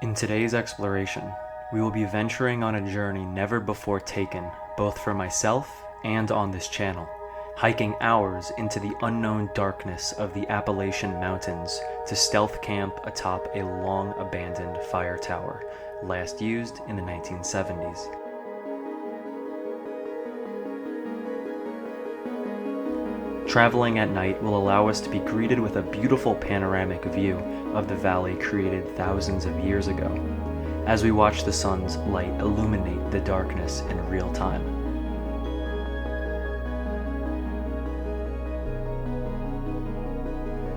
In today's exploration, we will be venturing on a journey never before taken, both for myself and on this channel, hiking hours into the unknown darkness of the Appalachian Mountains to stealth camp atop a long-abandoned fire tower, last used in the 1970s. Traveling at night will allow us to be greeted with a beautiful panoramic view of the valley created thousands of years ago, as we watch the sun's light illuminate the darkness in real time.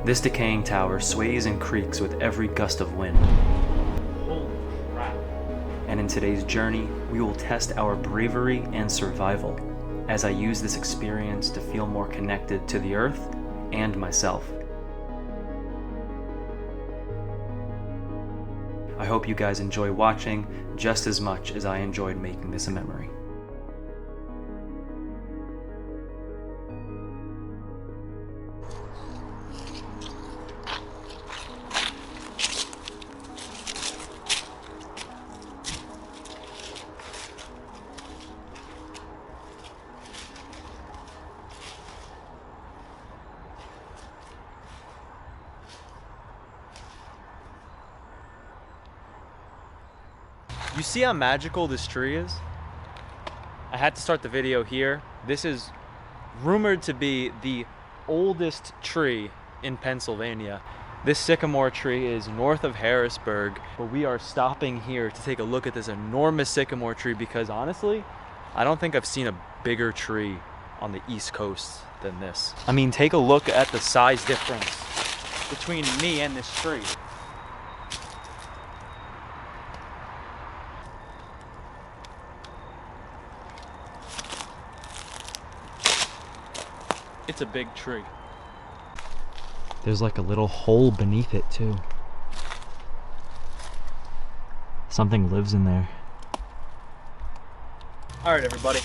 This decaying tower sways and creaks with every gust of wind. Holy crap. And in today's journey, we will test our bravery and survival, as I use this experience to feel more connected to the earth and myself. I hope you guys enjoy watching just as much as I enjoyed making this a memory. You see how magical this tree is? I had to start the video here. This is rumored to be the oldest tree in Pennsylvania. This sycamore tree is north of Harrisburg, but we are stopping here to take a look at this enormous sycamore tree because honestly, I don't think I've seen a bigger tree on the East Coast than this. I mean, take a look at the size difference between me and this tree. It's a big tree. There's like a little hole beneath it too. Something lives in there. All right, everybody.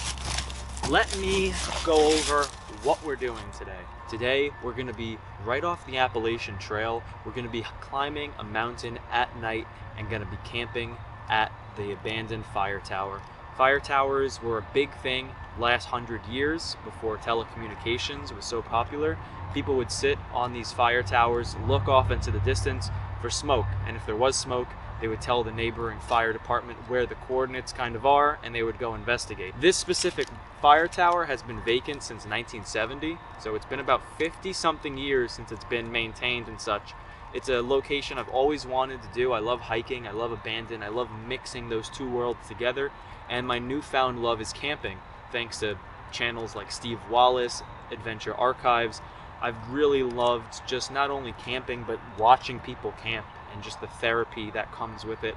Let me go over what we're doing today. Today, we're gonna be right off the Appalachian Trail. We're gonna be climbing a mountain at night and gonna be camping at the abandoned fire tower. Fire towers were a big thing last 100 years before telecommunications was so popular. People would sit on these fire towers, look off into the distance for smoke, and if there was smoke, they would tell the neighboring fire department where the coordinates kind of are, and they would go investigate. This specific fire tower has been vacant since 1970, so it's been about 50 something years since it's been maintained and such. It's a location I've always wanted to do. I love hiking, I love abandoned, I love mixing those two worlds together, and my newfound love is camping. Thanks to channels like Steve Wallace, Adventure Archives, I've really loved just not only camping, but watching people camp and just the therapy that comes with it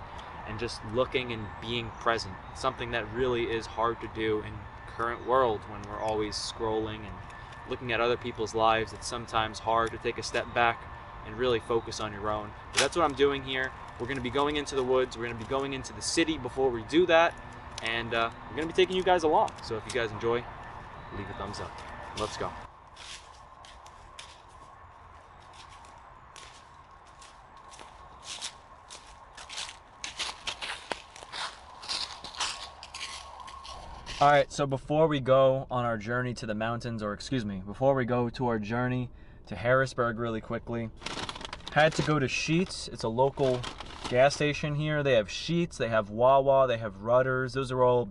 and just looking and being present. Something that really is hard to do in current world when we're always scrolling and looking at other people's lives. It's sometimes hard to take a step back and really focus on your own. But that's what I'm doing here. We're gonna be going into the woods. We're gonna be going into the city before we do that. And we're gonna be taking you guys along. So if you guys enjoy, leave a thumbs up. Let's go. All right, so before we go on our journey to the mountains, or excuse me, before we go to our journey to Harrisburg really quickly, had to go to Sheetz. It's a local gas station here. They have Sheetz, they have Wawa, they have Rudders. Those are all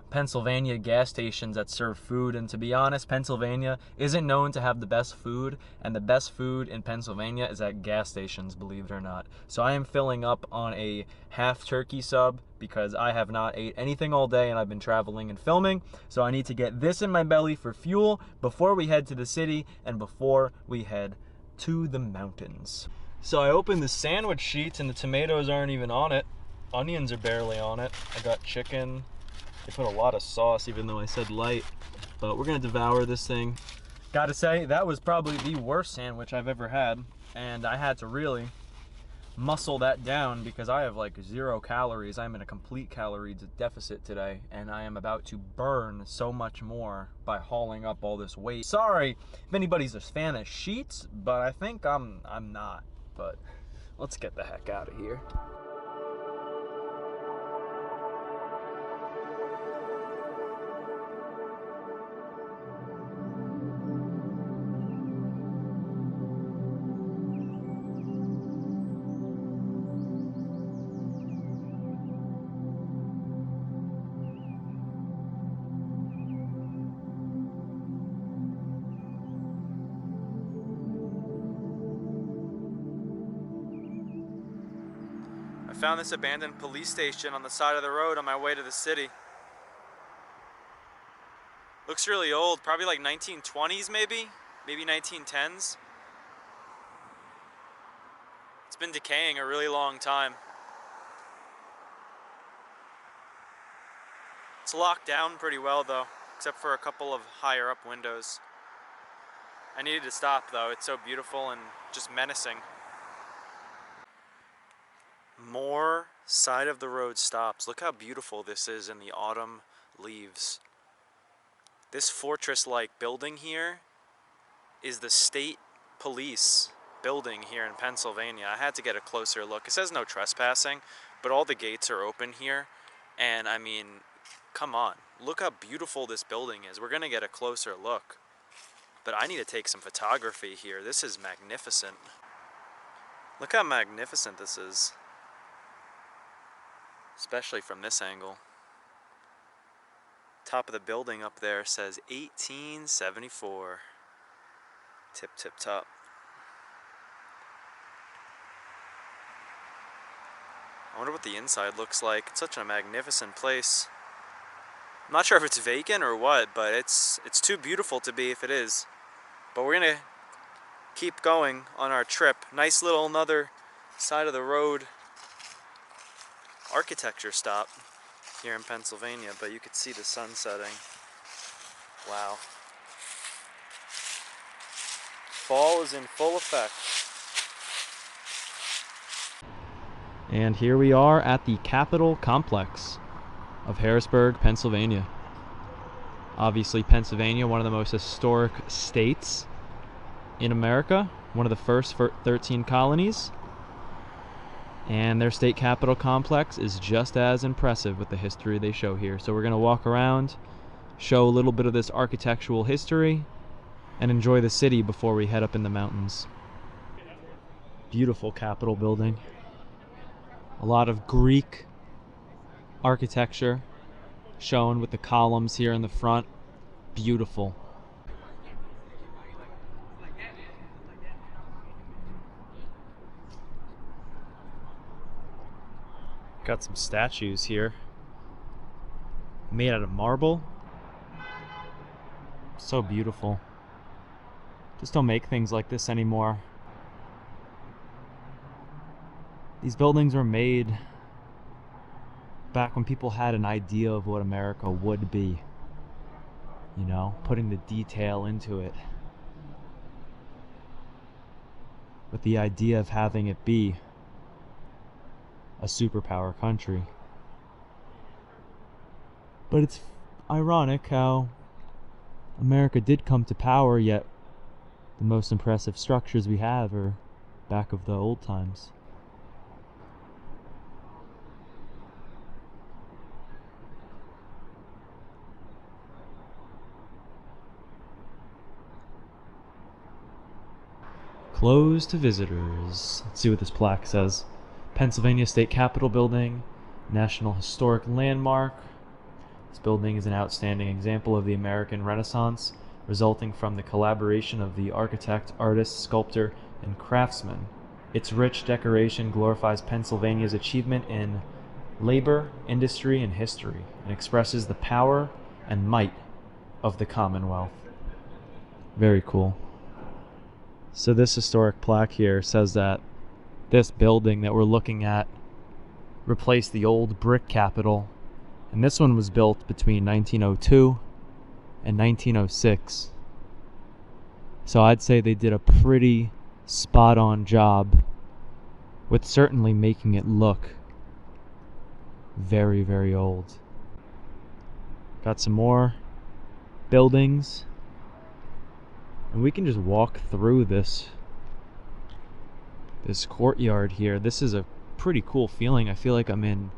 Pennsylvania gas stations that serve food, and to be honest, Pennsylvania isn't known to have the best food, and the best food in Pennsylvania is at gas stations, believe it or not. So I am filling up on a half turkey sub because I have not ate anything all day and I've been traveling and filming, so I need to get this in my belly for fuel before we head to the city and before we head to the mountains. So I opened the sandwich sheets and the tomatoes aren't even on it. Onions are barely on it. I got chicken. They put a lot of sauce even though I said light, but we're gonna devour this thing. Gotta say, that was probably the worst sandwich I've ever had, and I had to really muscle that down because I have like 0 calories. I'm in a complete calorie deficit today, and I am about to burn so much more by hauling up all this weight. Sorry if anybody's a fan of Sheetz, but I think I'm not. But let's get the heck out of here. found this abandoned police station on the side of the road on my way to the city. Looks really old, probably like 1920s maybe 1910s. It's been decaying a really long time. It's locked down pretty well though, except for a couple of higher up windows. I needed to stop though, it's so beautiful and just menacing. More side of the road stops. Look how beautiful this is in the autumn leaves. This fortress-like building here is the state police building here in Pennsylvania. I had to get a closer look. It says no trespassing, but all the gates are open here. And I mean, come on, look how beautiful this building is. We're gonna get a closer look. But I need to take some photography here. This is magnificent. Look how magnificent this is. Especially from this angle. Top of the building up there says 1874. Tip, tip, top. I wonder what the inside looks like. It's such a magnificent place. I'm not sure if it's vacant or what, but it's too beautiful to be if it is. But we're gonna keep going on our trip. Nice little another side of the road architecture stop here in Pennsylvania, but you could see the sun setting. Wow. Fall is in full effect. And here we are at the Capitol Complex of Harrisburg, Pennsylvania. Obviously, Pennsylvania, one of the most historic states in America, one of the first 13 colonies. And their state capitol complex is just as impressive with the history they show here. So we're going to walk around, show a little bit of this architectural history, and enjoy the city before we head up in the mountains. Beautiful Capitol building. A lot of Greek architecture shown with the columns here in the front. Beautiful. Got some statues here made out of marble. So beautiful. Just don't make things like this anymore. These buildings were made back when people had an idea of what America would be. You know, putting the detail into it. With the idea of having it be a superpower country. But it's ironic how America did come to power, yet the most impressive structures we have are back of the old times. Closed to visitors. Let's see what this plaque says. Pennsylvania State Capitol Building, National Historic Landmark. This building is an outstanding example of the American Renaissance, resulting from the collaboration of the architect, artist, sculptor, and craftsman. Its rich decoration glorifies Pennsylvania's achievement in labor, industry, and history, and expresses the power and might of the Commonwealth. Very cool. So this historic plaque here says that this building that we're looking at replaced the old brick Capitol, and this one was built between 1902 and 1906. So I'd say they did a pretty spot-on job with certainly making it look very, very old. Got some more buildings, and we can just walk through this courtyard here. This is a pretty cool feeling. I feel like I'm in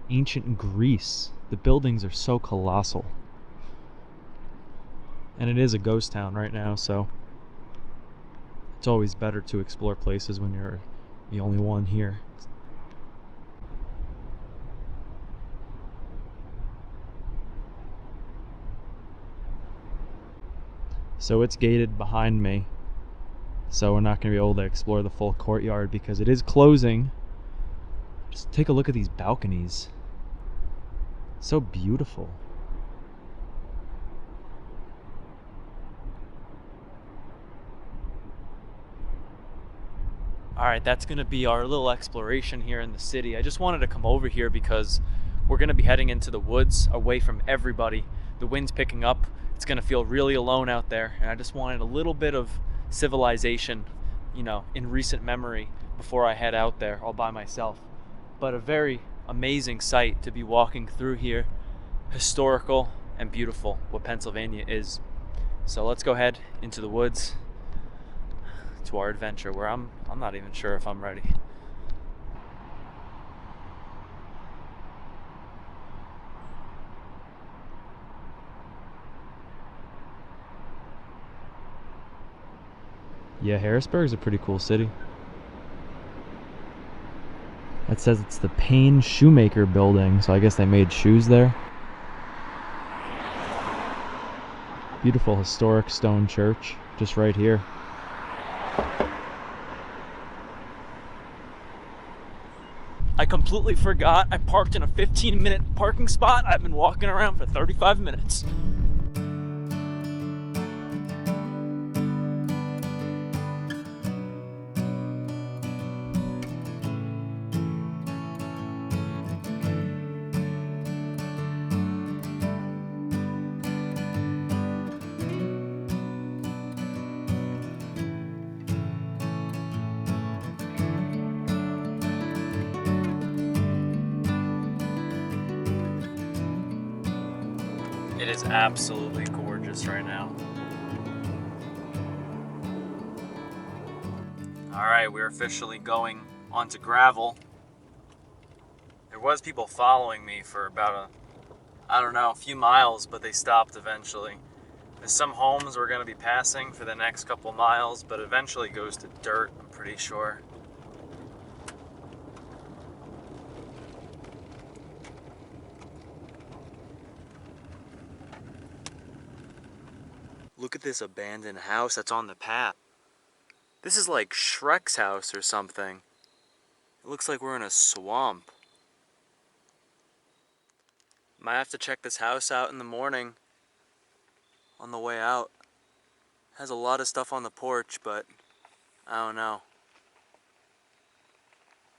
ancient Greece. The buildings are so colossal. And it is a ghost town right now, so it's always better to explore places when you're the only one here. So it's gated behind me, so we're not going to be able to explore the full courtyard because it is closing Just take a look at these balconies. So beautiful. All right, that's gonna be our little exploration here in the city. I just wanted to come over here because we're gonna be heading into the woods away from everybody. The wind's picking up. It's gonna feel really alone out there. And I just wanted a little bit of civilization, you know, in recent memory before I head out there all by myself. But a very amazing sight to be walking through here. Historical and beautiful, what Pennsylvania is. So let's go ahead into the woods to our adventure, where I'm not even sure if I'm ready. Yeah, Harrisburg is a pretty cool city. It says it's the Payne Shoemaker building, so I guess they made shoes there. Beautiful historic stone church just right here. I completely forgot I parked in a 15-minute parking spot. I've been walking around for 35 minutes. It is absolutely gorgeous right now. All right, we're officially going onto gravel. There was people following me for about a few miles, but they stopped eventually. There's some homes we're gonna be passing for the next couple miles, but eventually goes to dirt, I'm pretty sure. Look at this abandoned house that's on the path. This is like Shrek's house or something. It looks like we're in a swamp. Might have to check this house out in the morning on the way out. Has a lot of stuff on the porch, but I don't know.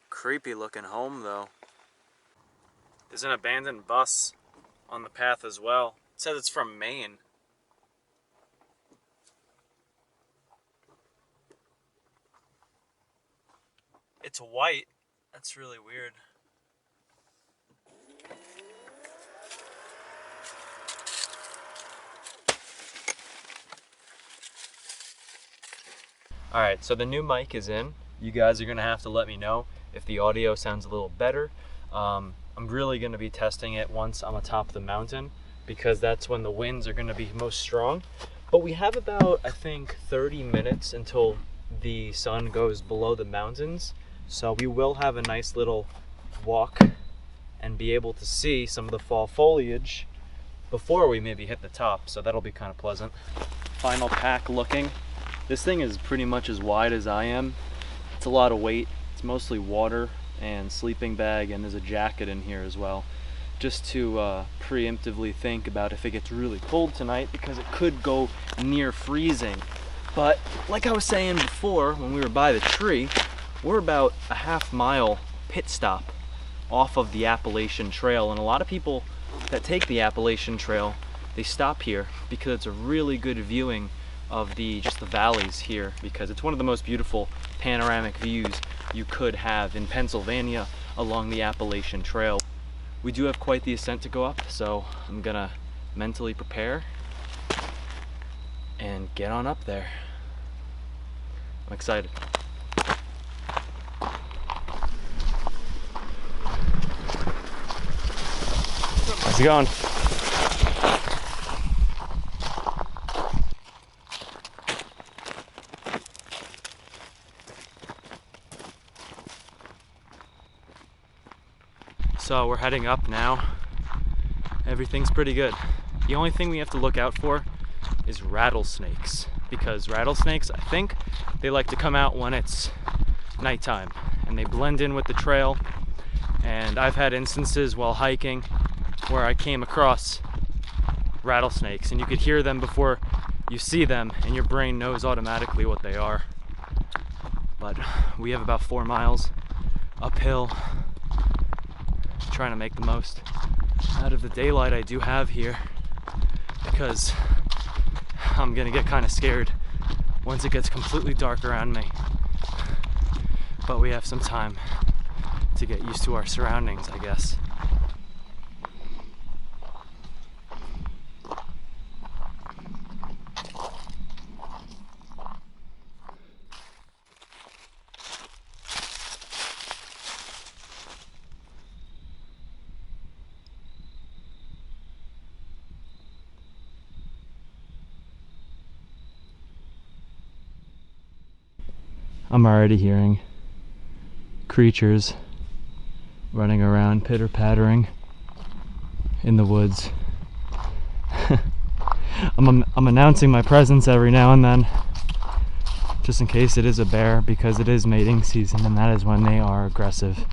Creepy looking home though. There's an abandoned bus on the path as well. It says it's from Maine. It's white. That's really weird. Alright, so the new mic is in. You guys are going to have to let me know if the audio sounds a little better. I'm really going to be testing it once I'm atop the mountain, because that's when the winds are going to be most strong. But we have about, I think, 30 minutes until the sun goes below the mountains. So we will have a nice little walk and be able to see some of the fall foliage before we maybe hit the top. So that'll be kind of pleasant. Final pack looking. This thing is pretty much as wide as I am. It's a lot of weight. It's mostly water and sleeping bag, and there's a jacket in here as well. Just to preemptively think about if it gets really cold tonight, because it could go near freezing. But like I was saying before, when we were by the tree, we're about a half-mile pit stop off of the Appalachian Trail, and a lot of people that take the Appalachian Trail, they stop here because it's a really good viewing of just the valleys here, because it's one of the most beautiful panoramic views you could have in Pennsylvania along the Appalachian Trail. We do have quite the ascent to go up, so I'm gonna mentally prepare and get on up there. I'm excited. How's it going? So we're heading up now. Everything's pretty good. The only thing we have to look out for is rattlesnakes, because rattlesnakes, I think, they like to come out when it's nighttime, and they blend in with the trail, And I've had instances while hiking where I came across rattlesnakes, and you could hear them before you see them, and your brain knows automatically what they are. But we have about 4 miles uphill, trying to make the most out of the daylight I do have here, because I'm gonna get kind of scared once it gets completely dark around me. But we have some time to get used to our surroundings, I guess. I'm already hearing creatures running around, pitter-pattering in the woods. I'm announcing my presence every now and then, just in case it is a bear, because it is mating season and that is when they are aggressive.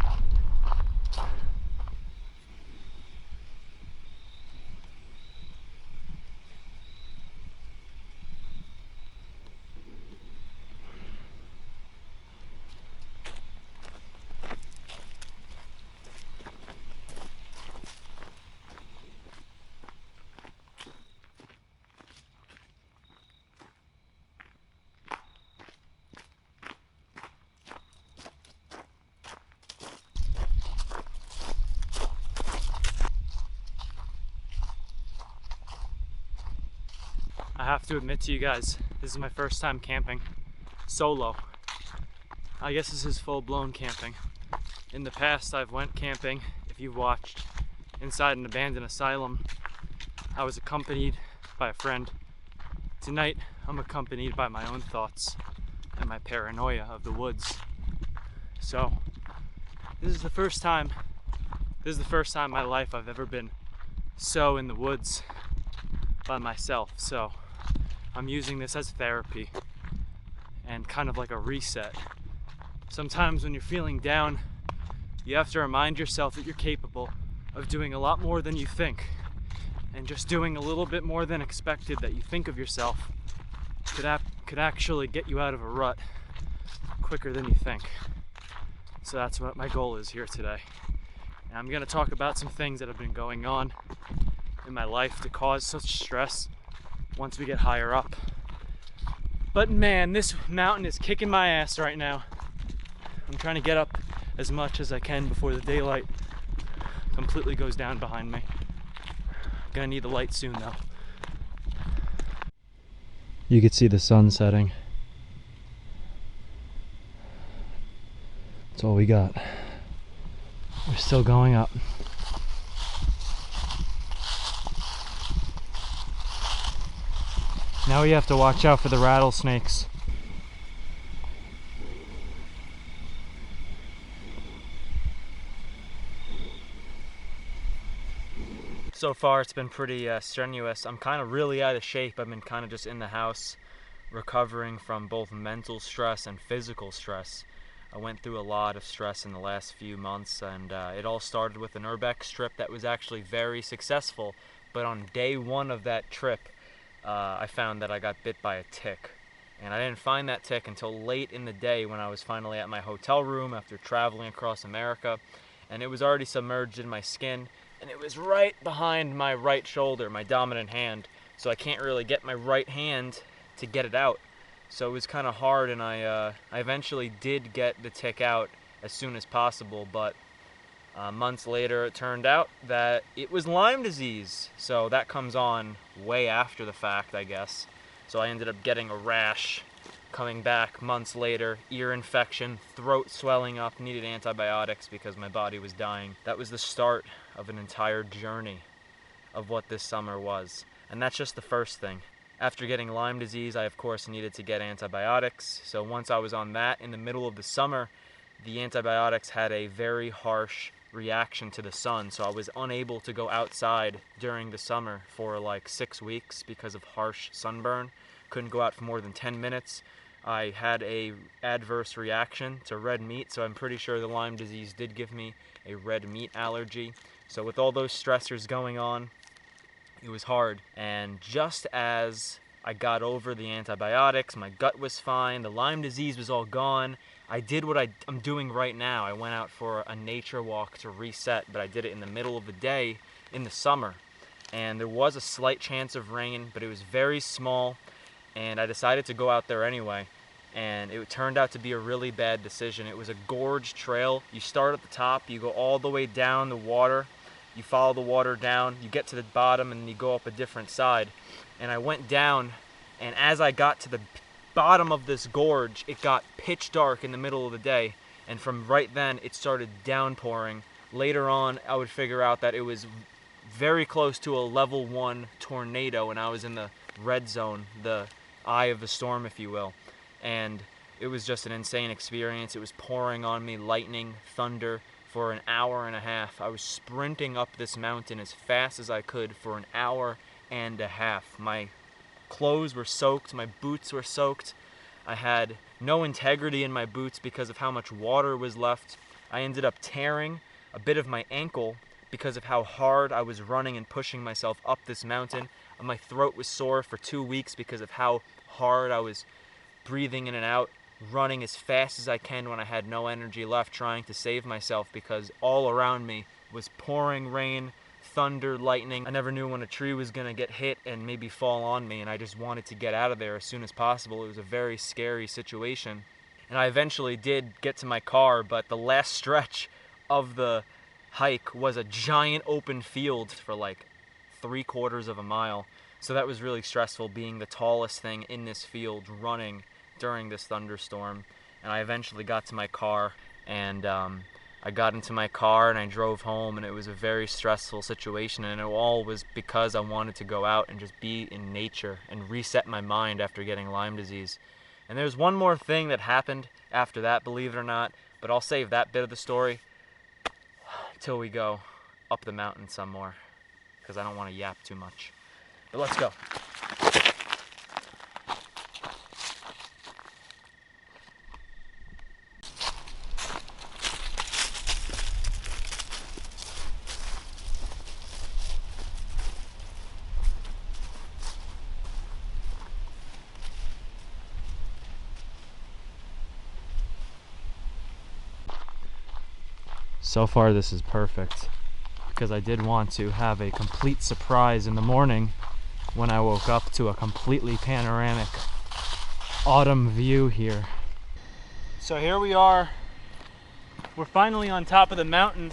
I have to admit to you guys, this is my first time camping solo. I guess this is full-blown camping. In the past, I've went camping, if you've watched, inside an abandoned asylum. I was accompanied by a friend. Tonight, I'm accompanied by my own thoughts and my paranoia of the woods. So, this is the first time in my life I've ever been so in the woods by myself. So, I'm using this as therapy and kind of like a reset. Sometimes when you're feeling down, you have to remind yourself that you're capable of doing a lot more than you think. And just doing a little bit more than expected that you think of yourself could actually get you out of a rut quicker than you think. So that's what my goal is here today. And I'm gonna talk about some things that have been going on in my life to cause such stress once we get higher up. But man, this mountain is kicking my ass right now. I'm trying to get up as much as I can before the daylight completely goes down behind me. Gonna need the light soon though. You could see the sun setting. That's all we got. We're still going up. Now we have to watch out for the rattlesnakes. So far it's been pretty strenuous. I'm kind of really out of shape. I've been kind of just in the house recovering from both mental stress and physical stress. I went through a lot of stress in the last few months, and it all started with an urbex trip that was actually very successful. But on day one of that trip, I found that I got bit by a tick. And I didn't find that tick until late in the day when I was finally at my hotel room after traveling across America. And it was already submerged in my skin. And it was right behind my right shoulder, my dominant hand. So I can't really get my right hand to get it out. So it was kind of hard, and I eventually did get the tick out as soon as possible. But months later, it turned out that it was Lyme disease. So that comes on way after the fact, I guess. So I ended up getting a rash, coming back months later, ear infection, throat swelling up, needed antibiotics because my body was dying. That was the start of an entire journey of what this summer was. And that's just the first thing. After getting Lyme disease, I of course needed to get antibiotics. So once I was on that in the middle of the summer, the antibiotics had a very harsh reaction to the sun. So I was unable to go outside during the summer for like 6 weeks because of harsh sunburn. Couldn't go out for more than 10 minutes I had a adverse reaction to red meat, so I'm pretty sure the Lyme disease did give me a red meat allergy. So with all those stressors going on, it was hard. And just as I got over the antibiotics, my gut was fine, the Lyme disease was all gone, I did what I'm doing right now. I went out for a nature walk to reset, but I did it in the middle of the day in the summer. And there was a slight chance of rain, but it was very small, and I decided to go out there anyway. And it turned out to be a really bad decision. It was a gorge trail. You start at the top, you go all the way down the water, you follow the water down, you get to the bottom, and you go up a different side. And I went down, and as I got to the bottom of this gorge, it got pitch dark in the middle of the day, and from right then it started downpouring. Later on, I would figure out that it was very close to a level 1 tornado, and I was in the red zone, the eye of the storm, if you will. And it was just an insane experience. It was pouring on me, lightning, thunder, for an hour and a half. I was sprinting up this mountain as fast as I could for an hour and a half. My clothes were soaked, my boots were soaked. I had no integrity in my boots because of how much water was left. I ended up tearing a bit of my ankle because of how hard I was running and pushing myself up this mountain. My throat was sore for 2 weeks because of how hard I was breathing in and out, running as fast as I can when I had no energy left, trying to save myself because all around me was pouring rain, thunder, lightning. I never knew when a tree was gonna get hit and maybe fall on me, and I just wanted to get out of there as soon as possible. It was a very scary situation. And I eventually did get to my car, but the last stretch of the hike was a giant open field for like 3/4 of a mile. So that was really stressful, being the tallest thing in this field running during this thunderstorm. And I eventually got to my car, and I got into my car and I drove home, and it was a very stressful situation, and it all was because I wanted to go out and just be in nature and reset my mind after getting Lyme disease. And there's one more thing that happened after that, believe it or not, but I'll save that bit of the story till we go up the mountain some more, because I don't want to yap too much. But let's go. So far this is perfect, because I did want to have a complete surprise in the morning when I woke up to a completely panoramic autumn view here. So here we are. We're finally on top of the mountain.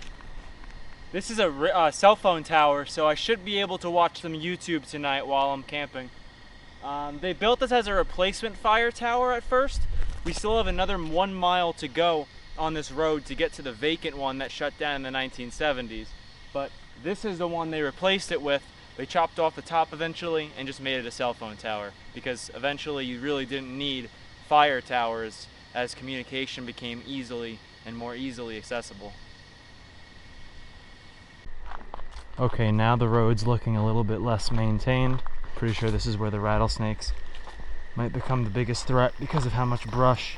This is a cell phone tower, so I should be able to watch some YouTube tonight while I'm camping. They built this as a replacement fire tower at first. We still have another 1 mile to go on this road to get to the vacant one that shut down in the 1970s. But this is the one they replaced it with. They chopped off the top eventually and just made it a cell phone tower, because eventually you really didn't need fire towers as communication became easily and more easily accessible. Okay, now the road's looking a little bit less maintained. Pretty sure this is where the rattlesnakes might become the biggest threat because of how much brush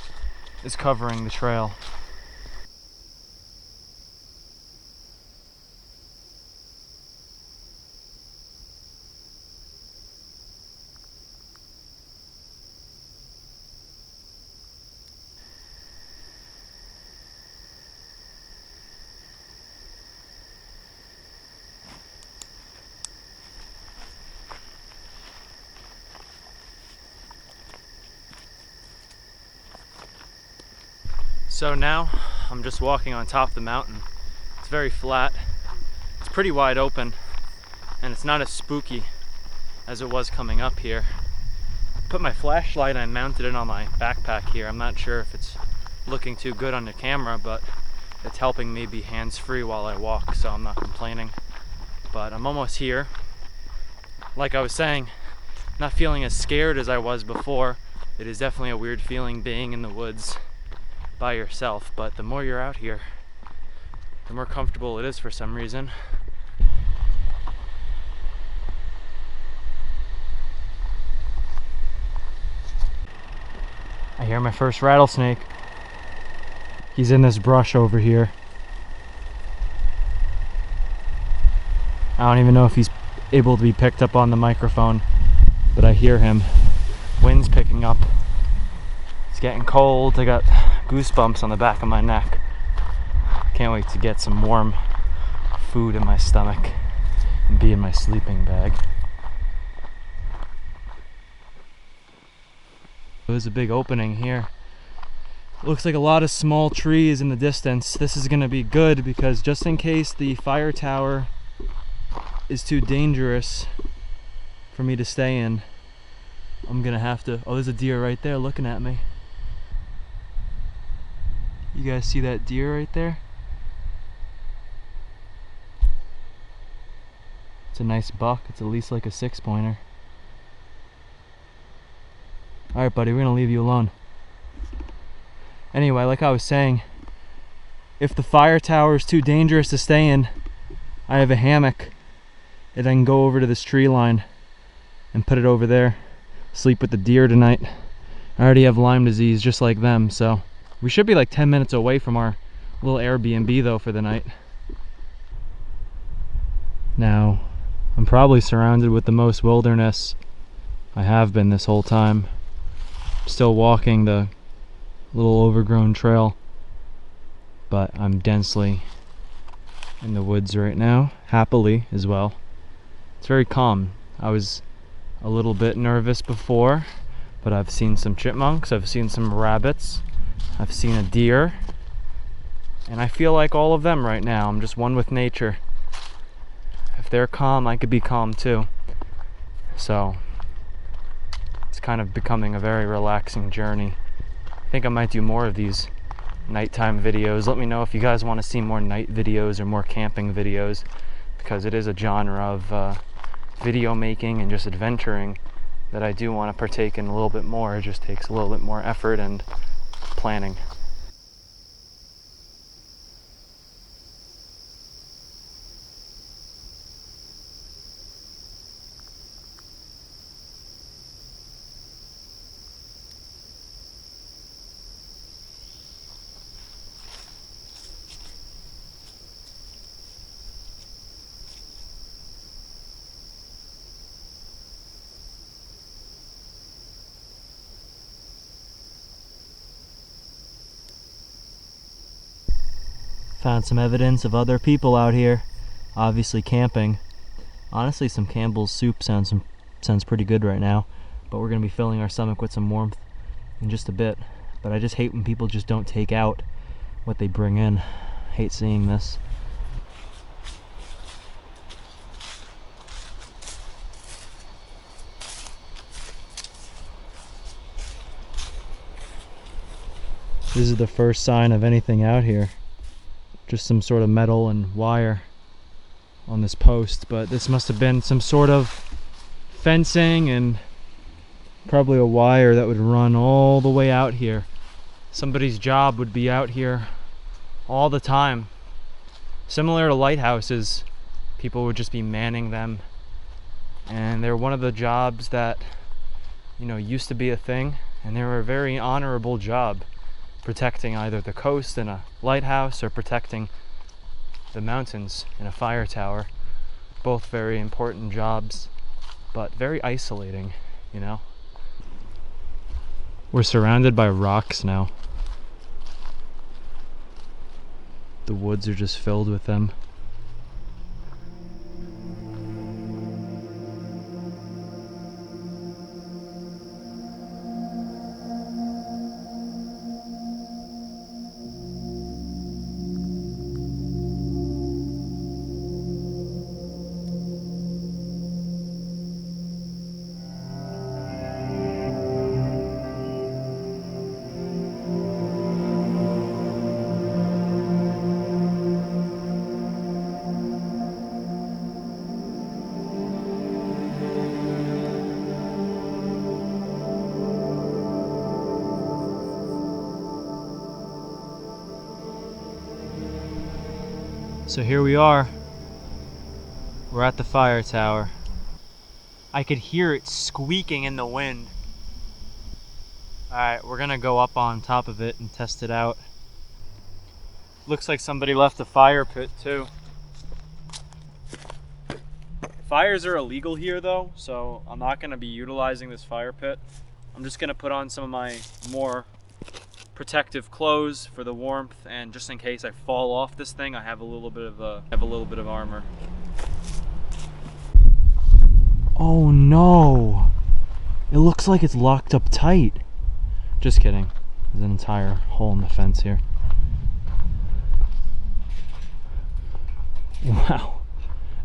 is covering the trail. So now I'm just walking on top of the mountain. It's very flat, it's pretty wide open, and it's not as spooky as it was coming up here. I put my flashlight and mounted it on my backpack here. I'm not sure if it's looking too good on the camera, but it's helping me be hands-free while I walk, so I'm not complaining. But I'm almost here. Like I was saying, not feeling as scared as I was before. It is definitely a weird feeling being in the woods by yourself, but the more you're out here, the more comfortable it is for some reason. I hear my first rattlesnake. He's in this brush over here. I don't even know if he's able to be picked up on the microphone, but I hear him. Wind's picking up. It's getting cold. I got goosebumps on the back of my neck. Can't wait to get some warm food in my stomach and be in my sleeping bag. There's a big opening here. It looks like a lot of small trees in the distance. This is gonna be good because just in case the fire tower is too dangerous for me to stay in, I'm gonna have to. Oh, there's a deer right there looking at me. You guys see that deer right there? It's a nice buck. It's at least like a 6-pointer. Alright, buddy, we're gonna leave you alone. Anyway, like I was saying, if the fire tower is too dangerous to stay in, I have a hammock and I can go over to this tree line and put it over there. Sleep with the deer tonight. I already have Lyme disease just like them, so we should be like 10 minutes away from our little Airbnb though for the night. Now, I'm probably surrounded with the most wilderness. I have been this whole time. Still walking the little overgrown trail, but I'm densely in the woods right now, happily as well. It's very calm. I was a little bit nervous before, but I've seen some chipmunks, I've seen some rabbits, I've seen a deer, and I feel like all of them right now. I'm just one with nature. If they're calm, I could be calm too. So it's kind of becoming a very relaxing journey. I think I might do more of these nighttime videos. Let me know if you guys want to see more night videos or more camping videos, because it is a genre of video making and just adventuring that I do want to partake in a little bit more. It just takes a little bit more effort and planning. Found some evidence of other people out here, obviously camping. Honestly, some Campbell's soup sounds pretty good right now, but we're gonna be filling our stomach with some warmth in just a bit. But I just hate when people just don't take out what they bring in. I hate seeing this. This is the first sign of anything out here. Just some sort of metal and wire on this post, but this must have been some sort of fencing and probably a wire that would run all the way out here. Somebody's job would be out here all the time. Similar to lighthouses, people would just be manning them, and they're one of the jobs that, you know, used to be a thing, and they were a very honorable job, protecting either the coast in a lighthouse or protecting the mountains in a fire tower. Both very important jobs, but very isolating, you know. We're surrounded by rocks now. The woods are just filled with them. So here we are. We're at the fire tower. I could hear it squeaking in the wind. Alright, we're gonna go up on top of it and test it out. Looks like somebody left a fire pit too. Fires are illegal here though, so I'm not gonna be utilizing this fire pit. I'm just gonna put on some of my more protective clothes for the warmth, and just in case I fall off this thing, I have a little bit of armor. Oh no! It looks like it's locked up tight. Just kidding. There's an entire hole in the fence here. Wow.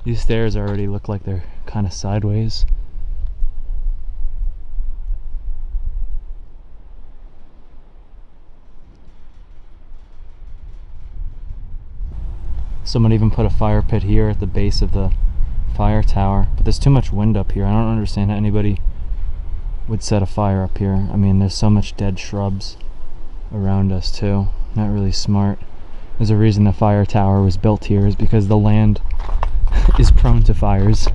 These stairs already look like they're kind of sideways. Someone even put a fire pit here at the base of the fire tower, but there's too much wind up here. I don't understand how anybody would set a fire up here. I mean, there's so much dead shrubs around us too. Not really smart. There's a reason the fire tower was built here, is because the land is prone to fires.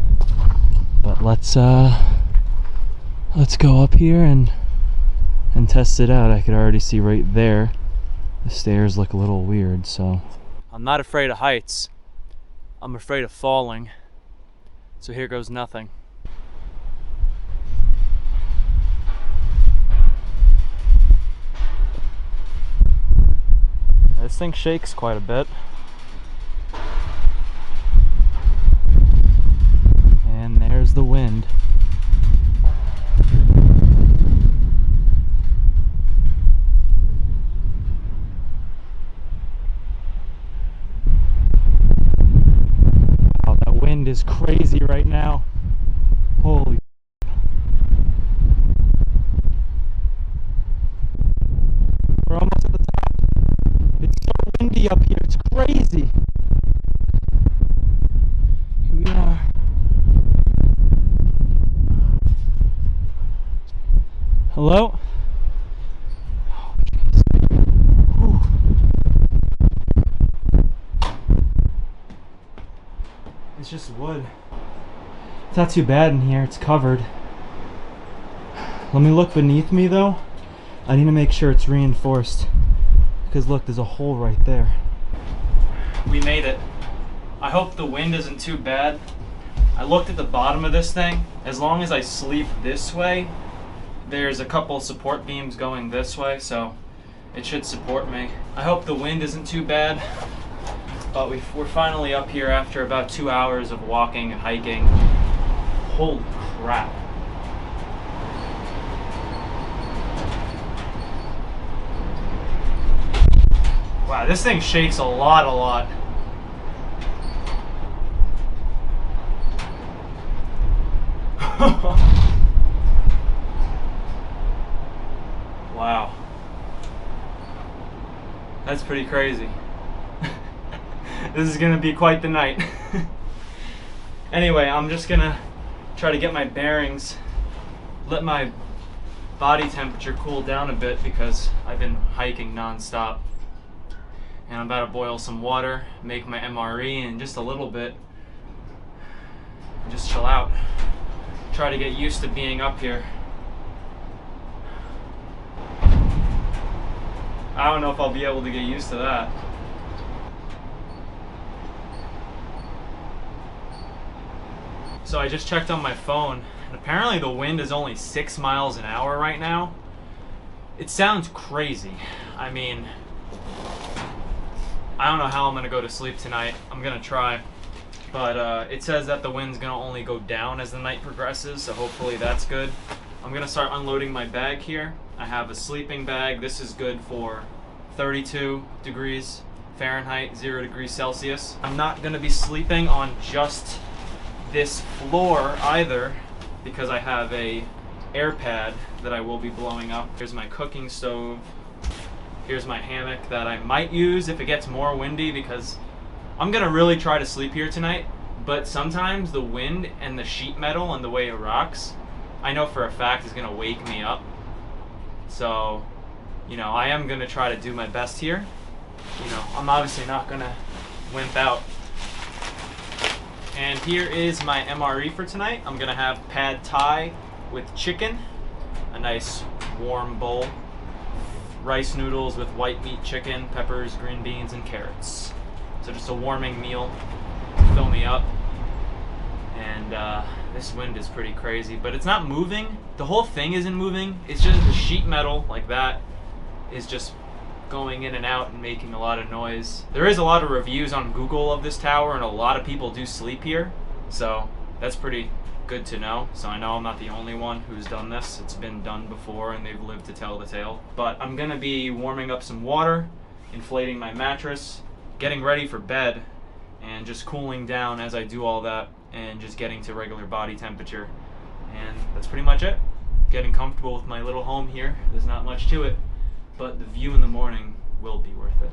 But let's go up here and test it out. I could already see right there the stairs look a little weird, so I'm not afraid of heights. I'm afraid of falling. So here goes nothing. This thing shakes quite a bit. And there's the wind. Wow, that wind is crazy right now. Holy. We're almost at the top. It's so windy up here, it's crazy. Here we are. Hello? Oh, jeez. Whew. It's just wood. It's not too bad in here, it's covered. Let me look beneath me though. I need to make sure it's reinforced. Because look, there's a hole right there. We made it. I hope the wind isn't too bad. I looked at the bottom of this thing. As long as I sleep this way, there's a couple support beams going this way, so it should support me. I hope the wind isn't too bad. But we're finally up here after about 2 hours of walking and hiking. Holy crap. Wow, this thing shakes a lot. Wow. That's pretty crazy. This is gonna be quite the night. Anyway, I'm just gonna try to get my bearings, let my body temperature cool down a bit because I've been hiking non-stop. And I'm about to boil some water, make my MRE in just a little bit, and just chill out. Try to get used to being up here. I don't know if I'll be able to get used to that. So I just checked on my phone, and apparently the wind is only 6 miles an hour right now. It sounds crazy. I mean, I don't know how I'm gonna go to sleep tonight. I'm gonna try. But it says that the wind's gonna only go down as the night progresses, so hopefully that's good. I'm gonna start unloading my bag here. I have a sleeping bag. This is good for 32 degrees Fahrenheit, 0 degrees Celsius. I'm not gonna be sleeping on just this floor either, because I have a air pad that I will be blowing up. Here's my cooking stove. Here's my hammock that I might use if it gets more windy, because I'm gonna really try to sleep here tonight, but sometimes the wind and the sheet metal and the way it rocks, I know for a fact is gonna wake me up. So, you know, I am gonna try to do my best here. You know, I'm obviously not gonna wimp out. And here is my MRE for tonight. I'm gonna have pad thai with chicken, a nice warm bowl. rice noodles with white meat chicken, peppers, green beans, and carrots. So just a warming meal to fill me up. And this wind is pretty crazy, but it's not moving. The whole thing isn't moving. It's just the sheet metal like that is just going in and out and making a lot of noise. There is a lot of reviews on Google of this tower, and a lot of people do sleep here, so that's pretty good to know. So I know I'm not the only one who's done this. It's been done before and they've lived to tell the tale. But I'm gonna be warming up some water, inflating my mattress, getting ready for bed, and just cooling down as I do all that and just getting to regular body temperature. And that's pretty much it. Getting comfortable with my little home here. There's not much to it, but the view in the morning will be worth it.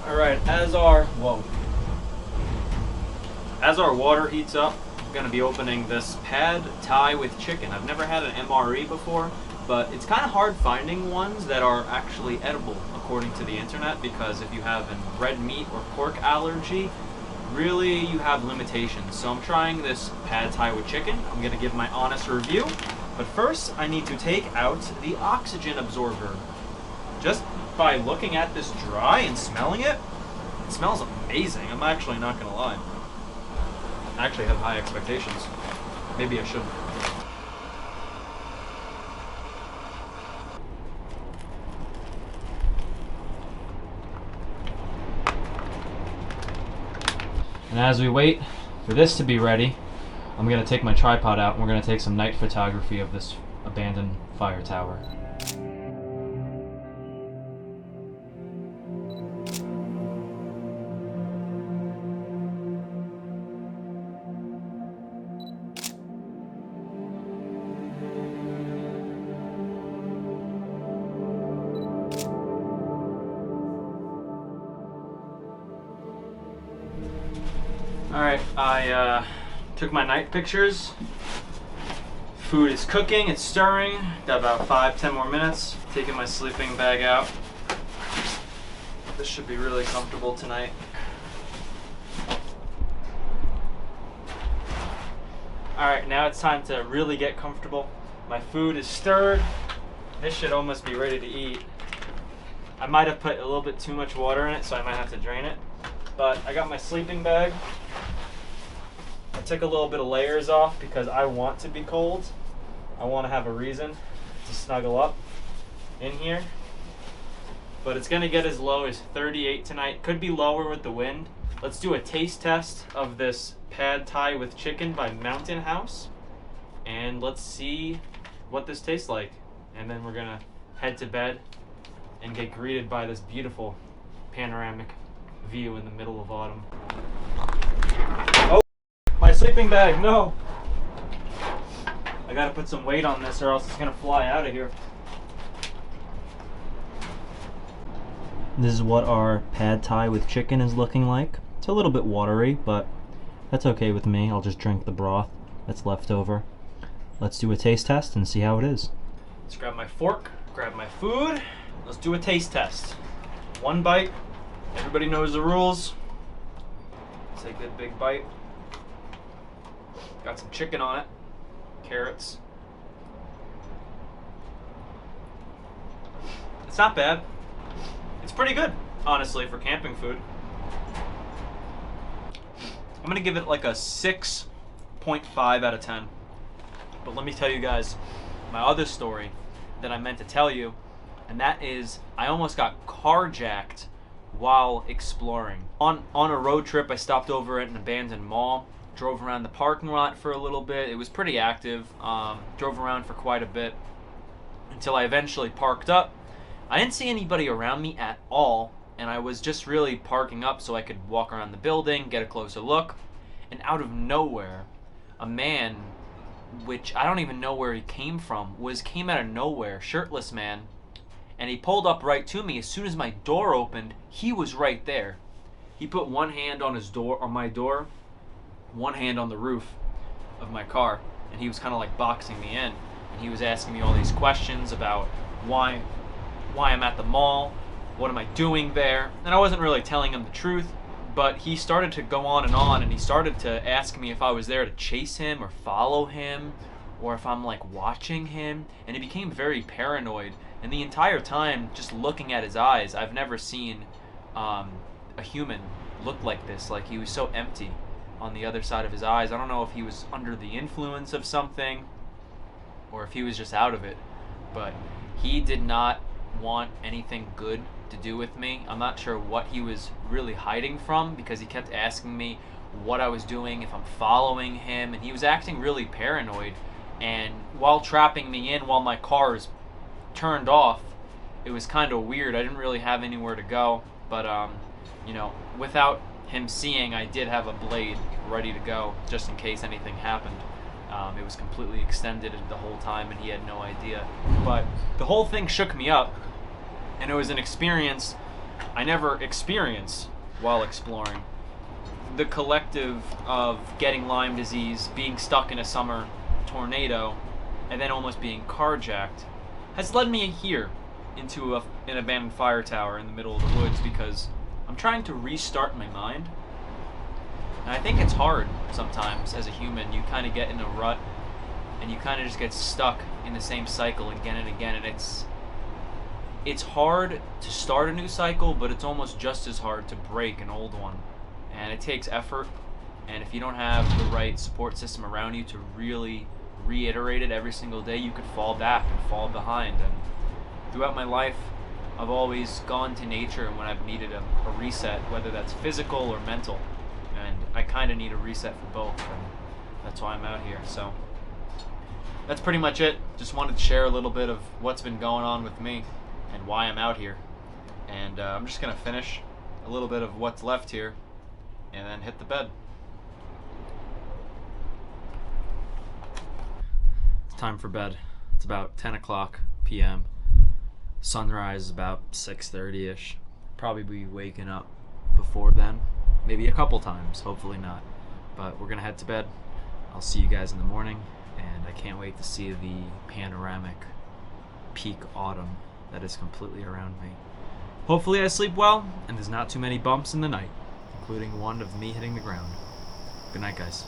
All right, as our water heats up, I'm gonna be opening this pad thai with chicken. I've never had an MRE before, but it's kind of hard finding ones that are actually edible according to the internet, because if you have a red meat or pork allergy, really you have limitations. So I'm trying this pad thai with chicken. I'm gonna give my honest review, but first I need to take out the oxygen absorber. Just by looking at this dry and smelling it, it smells amazing. I'm actually not gonna lie. I actually have high expectations. Maybe I shouldn't. And as we wait for this to be ready, I'm gonna take my tripod out and we're gonna take some night photography of this abandoned fire tower. Alright, I took my night pictures. Food is cooking, it's stirring. Got about 5-10 more minutes. Taking my sleeping bag out. This should be really comfortable tonight. Alright, now it's time to really get comfortable. My food is stirred. This should almost be ready to eat. I might have put a little bit too much water in it, so I might have to drain it. But I got my sleeping bag. I took a little bit of layers off because I want to be cold. I want to have a reason to snuggle up in here. But it's gonna get as low as 38 tonight. Could be lower with the wind. Let's do a taste test of this pad thai with chicken by Mountain House. And let's see what this tastes like. And then we're gonna head to bed and get greeted by this beautiful panoramic view in the middle of autumn. Oh, my sleeping bag, no! I gotta put some weight on this or else it's gonna fly out of here. This is what our pad thai with chicken is looking like. It's a little bit watery, but that's okay with me. I'll just drink the broth that's left over. Let's do a taste test and see how it is. Let's grab my fork, grab my food. Let's do a taste test. One bite. Everybody knows the rules. Take a good big bite. Got some chicken on it. Carrots. It's not bad. It's pretty good, honestly, for camping food. I'm gonna give it like a 6.5 out of 10. But let me tell you guys my other story that I meant to tell you, and that is I almost got carjacked while exploring. On a road trip, I stopped over at an abandoned mall, drove around the parking lot for a little bit. It was pretty active. Drove around for quite a bit until I eventually parked up. I didn't see anybody around me at all, and I was just really parking up so I could walk around the building, get a closer look. And out of nowhere, a man, which I don't even know where he came from, came out of nowhere, shirtless man, and he pulled up right to me. As soon as my door opened, he was right there. He put one hand on his door, or my door, one hand on the roof of my car, and he was kind of like boxing me in. and he was asking me all these questions about why I'm at the mall, what am I doing there, and I wasn't really telling him the truth, but he started to go on, and he started to ask me if I was there to chase him or follow him, or if I'm like watching him, and he became very paranoid. And the entire time, just looking at his eyes, I've never seen a human look like this. Like, he was so empty on the other side of his eyes. I don't know if he was under the influence of something or if he was just out of it, but he did not want anything good to do with me. I'm not sure what he was really hiding from, because he kept asking me what I was doing, if I'm following him, and he was acting really paranoid. And while trapping me in, while my car is turned off, it was kind of weird. I didn't really have anywhere to go, but without him seeing, I did have a blade ready to go just in case anything happened. It was completely extended the whole time, and he had no idea. But the whole thing shook me up, and it was an experience I never experienced while exploring. The collective of getting Lyme disease, being stuck in a summer tornado, and then almost being carjacked has led me here into an abandoned fire tower in the middle of the woods, because I'm trying to restart my mind. And I think it's hard sometimes as a human. You kind of get in a rut and you kind of just get stuck in the same cycle again and again, and it's hard to start a new cycle, but it's almost just as hard to break an old one. And it takes effort, and if you don't have the right support system around you to really reiterate it every single day, you could fall back and fall behind. And throughout my life, I've always gone to nature when I've needed a reset, whether that's physical or mental, and I kind of need a reset for both, and that's why I'm out here. So that's pretty much it. Just wanted to share a little bit of what's been going on with me and why I'm out here. And I'm just gonna finish a little bit of what's left here and then hit the bed. It's time for bed. It's about 10 o'clock p.m. Sunrise is about 6:30ish. Probably be waking up before then, maybe a couple times, hopefully not. But we're gonna head to bed. I'll see you guys in the morning, and I can't wait to see the panoramic peak autumn that is completely around me. Hopefully I sleep well, and there's not too many bumps in the night, including one of me hitting the ground. Good night, guys.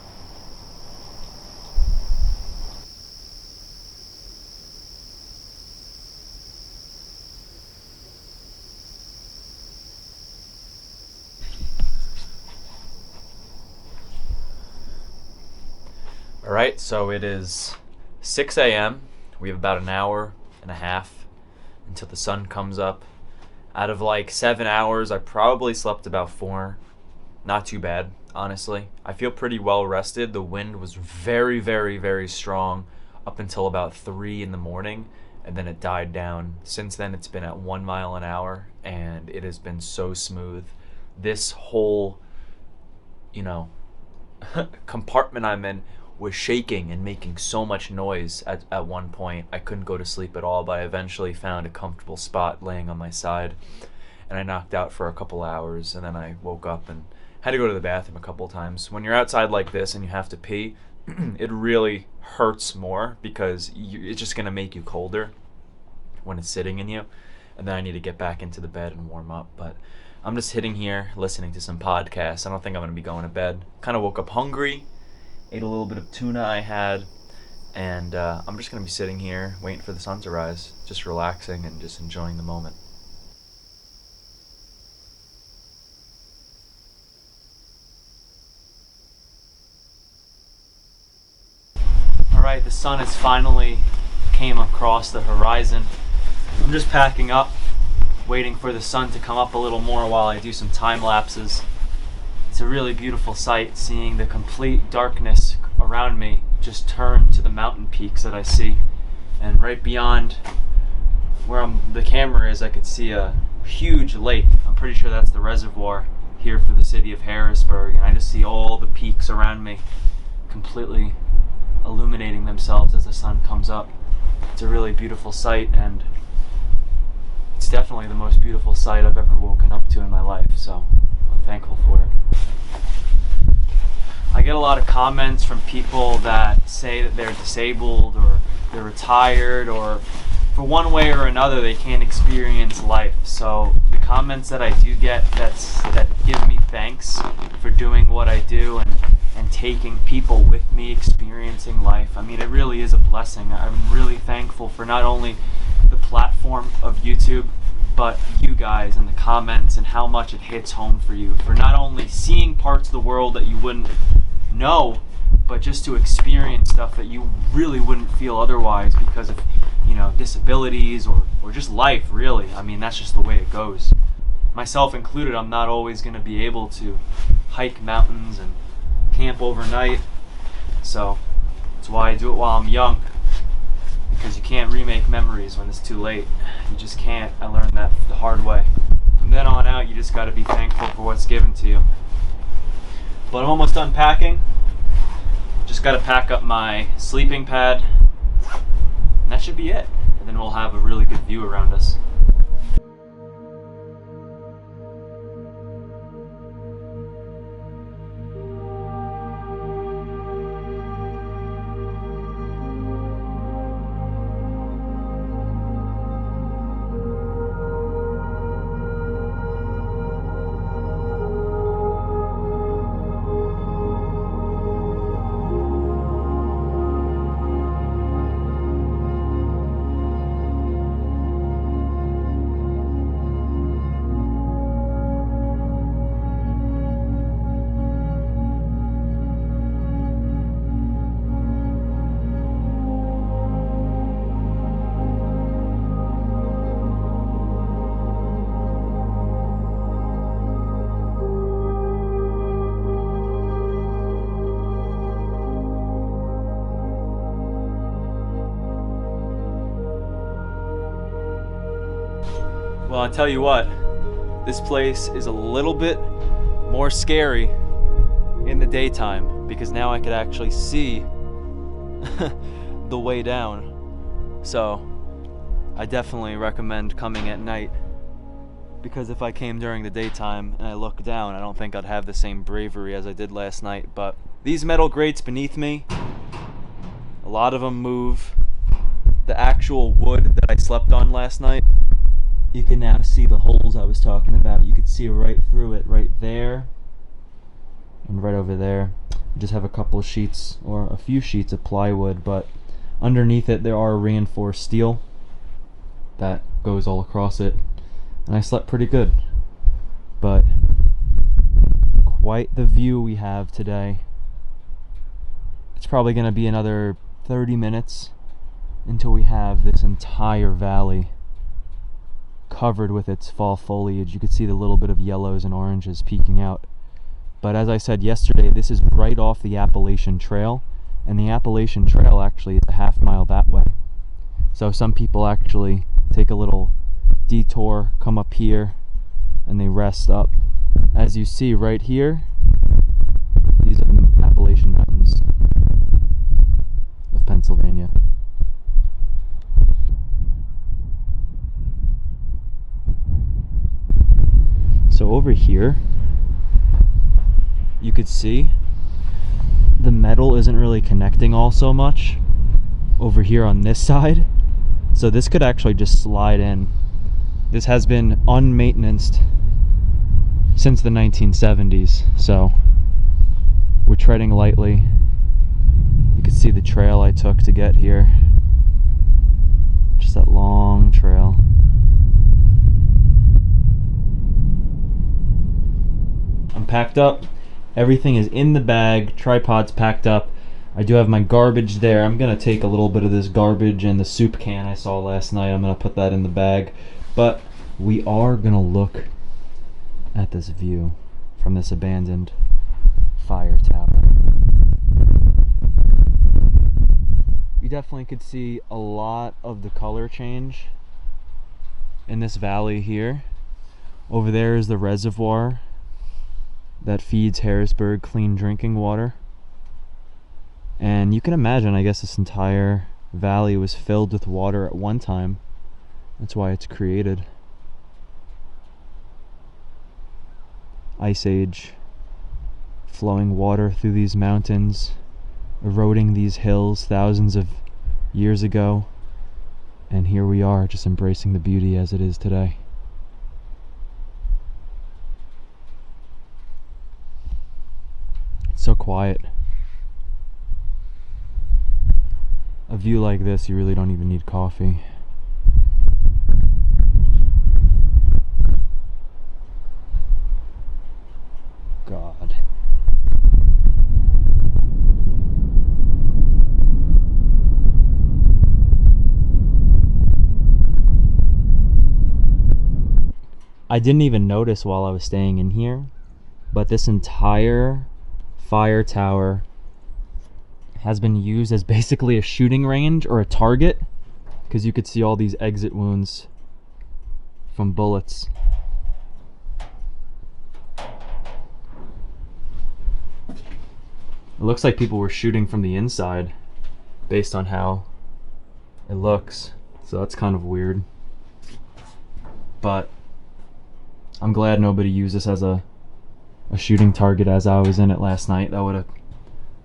Alright, so it is 6 a.m. We have about an hour and a half until the sun comes up. Out of like 7 hours, I probably slept about 4. Not too bad, honestly. I feel pretty well rested. The wind was very, very, very strong up until about 3 in the morning, and then it died down. Since then, it's been at 1 mile an hour, and it has been so smooth. This whole, compartment I'm in was shaking and making so much noise at one point. I couldn't go to sleep at all, but I eventually found a comfortable spot laying on my side, and I knocked out for a couple hours, and then I woke up and had to go to the bathroom a couple times. When you're outside like this and you have to pee, it really hurts more, because it's just going to make you colder when it's sitting in you, and then I need to get back into the bed and warm up. But I'm just sitting here listening to some podcasts. I don't think I'm going to be going to bed. Kind of woke up hungry, ate a little bit of tuna I had, and I'm just going to be sitting here waiting for the sun to rise, just relaxing and just enjoying the moment. Alright, the sun has finally came across the horizon. I'm just packing up, waiting for the sun to come up a little more while I do some time lapses. It's a really beautiful sight, seeing the complete darkness around me just turn to the mountain peaks that I see. And right beyond where the camera is, I could see a huge lake. I'm pretty sure that's the reservoir here for the city of Harrisburg. And I just see all the peaks around me completely illuminating themselves as the sun comes up. It's a really beautiful sight, and it's definitely the most beautiful sight I've ever woken up to in my life, so I'm thankful for it. I get a lot of comments from people that say that they're disabled or they're retired, or for one way or another they can't experience life. So the comments that I do get that give me thanks for doing what I do and taking people with me experiencing life, I mean, it really is a blessing. I'm really thankful for not only the platform of YouTube, but you guys and the comments and how much it hits home for you, for not only seeing parts of the world that you wouldn't know, but just to experience stuff that you really wouldn't feel otherwise because of, disabilities or just life, really. I mean, that's just the way it goes. Myself included, I'm not always going to be able to hike mountains and camp overnight, so that's why I do it while I'm young, because you can't remake memories when it's too late. You just can't. I learned that the hard way. From then on out, you just got to be thankful for what's given to you. But I'm almost done packing. Just got to pack up my sleeping pad, and that should be it. And then we'll have a really good view around us. Well, I tell you what, this place is a little bit more scary in the daytime, because now I could actually see the way down. So I definitely recommend coming at night, because if I came during the daytime and I looked down, I don't think I'd have the same bravery as I did last night. But these metal grates beneath me, a lot of them move. The actual wood that I slept on last night, you can now see the holes I was talking about. You could see right through it, right there and right over there. We just have a couple of sheets, or a few sheets of plywood, but underneath it there are reinforced steel that goes all across it, and I slept pretty good. But quite the view we have today. It's probably going to be another 30 minutes until we have this entire valley covered with its fall foliage. You could see the little bit of yellows and oranges peeking out. But as I said yesterday, this is right off the Appalachian Trail, and the Appalachian Trail actually is a half-mile that way. So some people actually take a little detour, come up here, and they rest up. As you see right here, these are the Appalachian Mountains of Pennsylvania. So over here, you could see the metal isn't really connecting all so much over here on this side. So this could actually just slide in. This has been unmaintenanced since the 1970s, so we're treading lightly. You can see the trail I took to get here. Just that long trail. I'm packed up. Everything is in the bag. Tripod's packed up. I do have my garbage there. I'm going to take a little bit of this garbage and the soup can I saw last night. I'm going to put that in the bag. But we are going to look at this view from this abandoned fire tower. You definitely could see a lot of the color change in this valley here. Over there is the reservoir that feeds Harrisburg clean drinking water. And you can imagine, I guess, this entire valley was filled with water at one time. That's why it's created. Ice Age, flowing water through these mountains, eroding these hills thousands of years ago, and here we are, just embracing the beauty as it is today. It's so quiet. A view like this, you really don't even need coffee. God. I didn't even notice while I was staying in here, but this entire fire tower has been used as basically a shooting range or a target, because you could see all these exit wounds from bullets. It looks like people were shooting from the inside based on how it looks, so that's kind of weird. But I'm glad nobody used this as a shooting target as I was in it last night. That would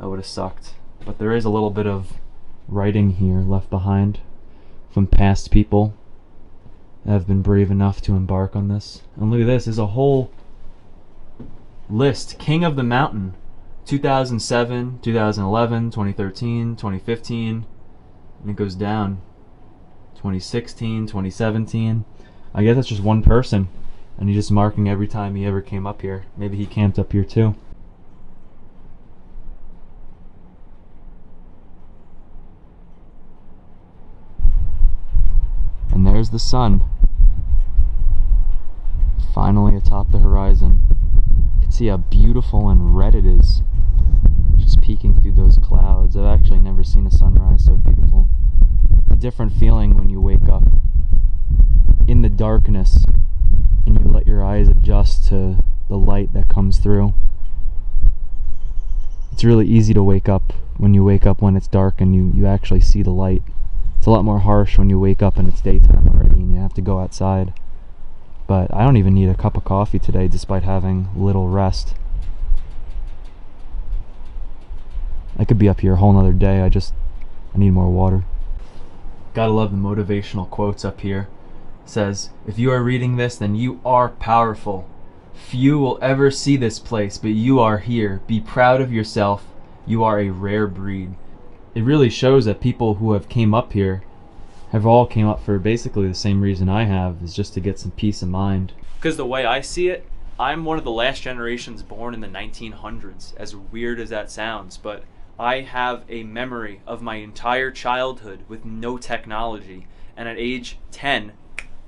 have sucked. But there is a little bit of writing here left behind from past people that have been brave enough to embark on this. And look at this, there's a whole list. King of the Mountain, 2007, 2011, 2013, 2015, and it goes down. 2016, 2017. I guess that's just one person, and he's just marking every time he ever came up here. Maybe he camped up here too. And there's the sun, finally atop the horizon. You can see how beautiful and red it is, just peeking through those clouds. I've actually never seen a sunrise so beautiful. A different feeling when you wake up in the darkness and you let your eyes adjust to the light that comes through. It's really easy to wake up when you wake up when it's dark and you actually see the light. It's a lot more harsh when you wake up and it's daytime already and you have to go outside. But I don't even need a cup of coffee today despite having little rest. I could be up here a whole nother day. I need more water. Gotta love the motivational quotes up here. It says, if you are reading this, then you are powerful. Few will ever see this place, but you are here. Be proud of yourself. You are a rare breed. It really shows that people who have came up here have all came up for basically the same reason I have, is just to get some peace of mind. Because the way I see it, I'm one of the last generations born in the 1900s, as weird as that sounds, but I have a memory of my entire childhood with no technology, and at age 10,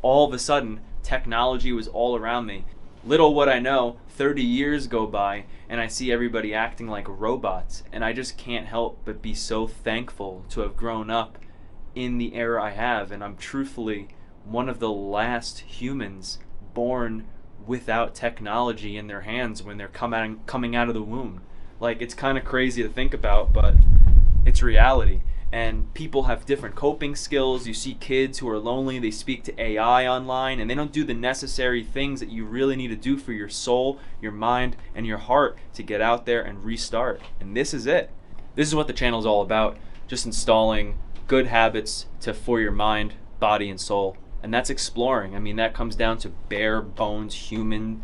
all of a sudden, technology was all around me. Little would I know, 30 years go by and I see everybody acting like robots, and I just can't help but be so thankful to have grown up in the era I have. And I'm truthfully one of the last humans born without technology in their hands when they're coming out of the womb. Like, it's kind of crazy to think about, but it's reality. And people have different coping skills. You see kids who are lonely, they speak to AI online, and they don't do the necessary things that you really need to do for your soul, your mind, and your heart to get out there and restart. And this is it. This is what the channel is all about. Just installing good habits for your mind, body, and soul. And that's exploring. I mean, that comes down to bare bones human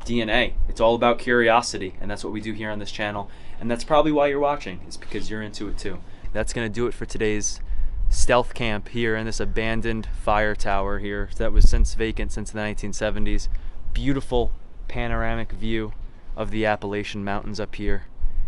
DNA. It's all about curiosity, and that's what we do here on this channel. And that's probably why you're watching, is because you're into it too. That's gonna do it for today's stealth camp here in this abandoned fire tower here that was vacant since the 1970s. Beautiful panoramic view of the Appalachian Mountains up here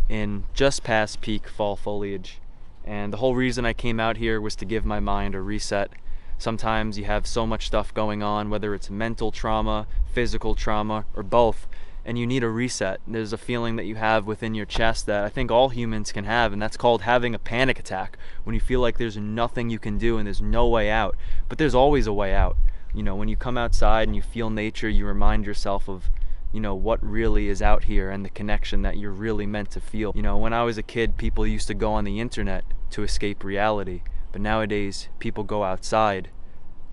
in just past peak fall foliage. And the whole reason I came out here was to give my mind a reset. Sometimes you have so much stuff going on, whether it's mental trauma, physical trauma, or both, and you need a reset. There's a feeling that you have within your chest that I think all humans can have, and that's called having a panic attack, when you feel like there's nothing you can do and there's no way out. But there's always a way out. You know, when you come outside and you feel nature, you remind yourself of, you know, what really is out here and the connection that you're really meant to feel. You know, when I was a kid, people used to go on the internet to escape reality, but nowadays people go outside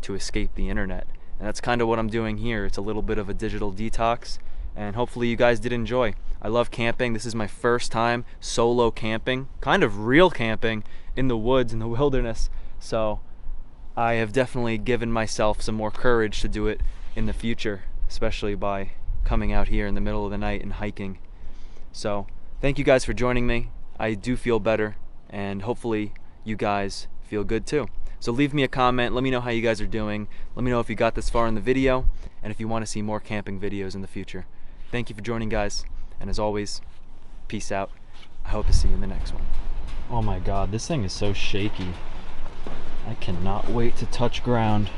to escape the internet. And that's kind of what I'm doing here. It's a little bit of a digital detox, and hopefully you guys did enjoy. I love camping. This is my first time solo camping, kind of real camping in the woods, in the wilderness. So I have definitely given myself some more courage to do it in the future, especially by coming out here in the middle of the night and hiking. So thank you guys for joining me. I do feel better, and hopefully you guys feel good too. So leave me a comment, let me know how you guys are doing. Let me know if you got this far in the video, and if you want to see more camping videos in the future. Thank you for joining, guys, and as always, peace out. I hope to see you in the next one. Oh my god, this thing is so shaky. I cannot wait to touch ground.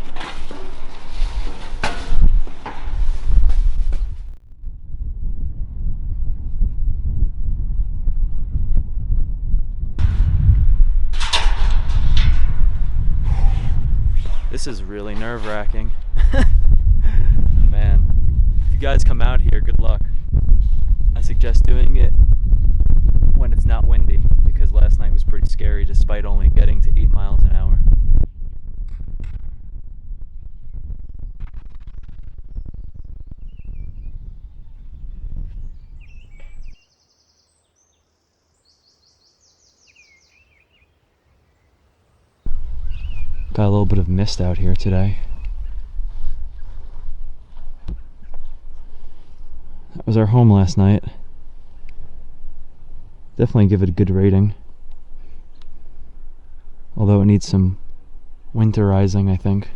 This is really nerve-wracking. Man, if you guys come out here, good luck. I suggest doing it when it's not windy, because last night was pretty scary despite only getting to 8 miles an hour. Got a little bit of mist out here today. That was our home last night. Definitely give it a good rating. Although it needs some winterizing, I think.